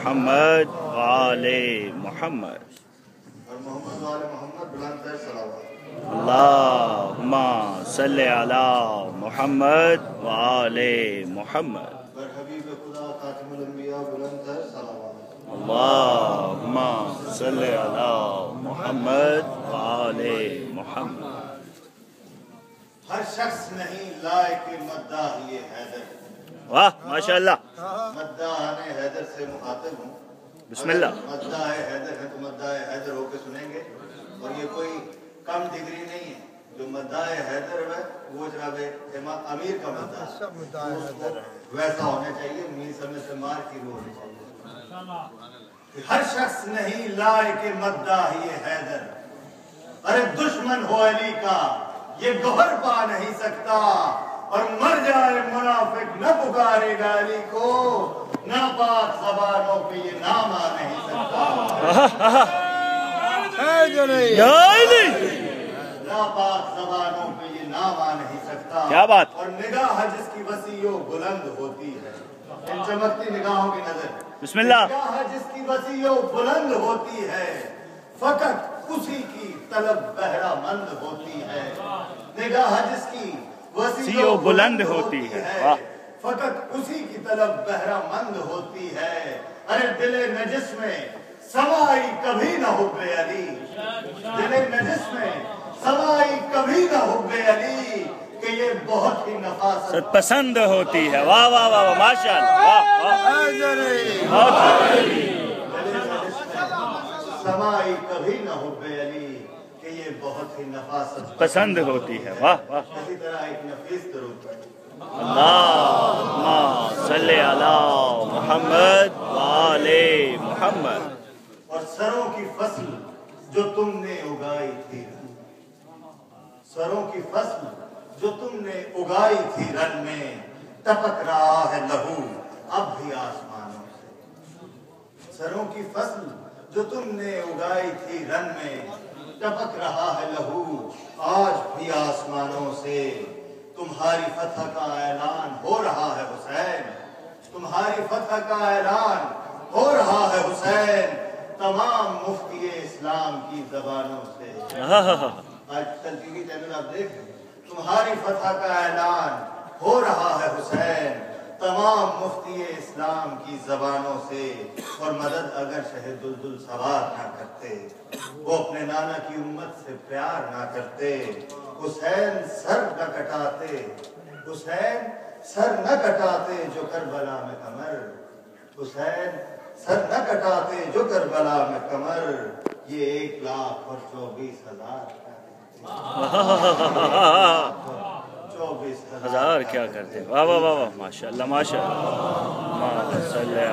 محمد وآلِ محمد اللہم صلی علی محمد وآلِ محمد اللہم صلی علی محمد وآلِ محمد۔ ہر شخص نہیں لائق مداح یہ حیدر، واہ ماشاءاللہ، مداح حیدر سے مخاطب ہوں۔ بسم اللہ۔ مداح حیدر ہے تو مداح حیدر ہو کے سنیں گے، اور یہ کوئی کم ڈگری نہیں ہے۔ جو مداح حیدر ہے وہ جناب امام امیر کا مداح ویسا ہونا چاہیے، میر سمجھ سے مار کی روح ہونی چاہیے۔ ہر شخص نہیں لائق مداح یہ حیدر، ارے دشمن ہو علی کا یہ گوہر پا نہیں سکتا، اور مر جائے منافق نہ پکارے گا علی کو، ناپاک زبانوں پہ یہ نام آ نہیں سکتا۔ ناپاک زبانوں پہ یہ نام آ نہیں سکتا۔ کیا بات! اور نگاہ جس کی وسیع و بلند ہوتی ہے، ان چمکتی نگاہوں کی نظر، بسم اللہ۔ نگاہ جس کی وسیع و بلند ہوتی ہے، فقط اسی کی طلب بہرہ مند ہوتی ہے۔ نگاہ جس کی وسیع و بلند ہوتی ہے، فقط اسی کی طلب بہرہ مند ہوتی ہے۔ ارے دل نجس میں سمائی کبھی نہ حب علی، دل نجس میں سمائی کبھی نہ حب علی، کہ یہ بہت ہی نفاست پسند ہوتی ہے۔ واہ واہ واہ ماشاءاللہ، واہ واہ، سمائی کبھی نہ حب علی، کہ یہ بہت ہی نفاست پسند ہوتی ہے۔ واہ واہ، اسی طرح ایک نفیس درود پڑھیں۔ اللہم صلی علی محمد وآلِ محمد۔ اور سروں کی فصل جو تم نے اگائی تھی، سروں کی فصل جو تم نے اگائی تھی رن میں، ٹپک رہا ہے لہو اب بھی آسمانوں سے۔ سروں کی فصل جو تم نے اگائی تھی رن میں، ٹپک رہا ہے لہو آج بھی آسمانوں سے۔ تمہاری فتح کا اعلان ہو رہا ہے حسین، تمہاری فتح کا اعلان ہو رہا ہے حسین، تمام مفتی اسلام کی زبانوں سے۔ آج کل ٹی وی چینل آپ دیکھیں، تمہاری فتح کا اعلان ہو رہا ہے حسین، تمام مفتی اسلام کی زبانوں سے۔ اور مدد اگر شہ دلدل سوار نہ کرتے، وہ اپنے نانا کی امت سے پیار نہ کرتے، حسین سر نہ کٹاتے، حسین سر نہ کٹاتے جو کربلا میں کمر، حسین سر نہ کٹاتے جو کربلا میں کمر، یہ 1,24,000 ہزار کیا کرتے۔ واہ واہ واہ ماشاءاللہ ماشاءاللہ، اللہم صلی علی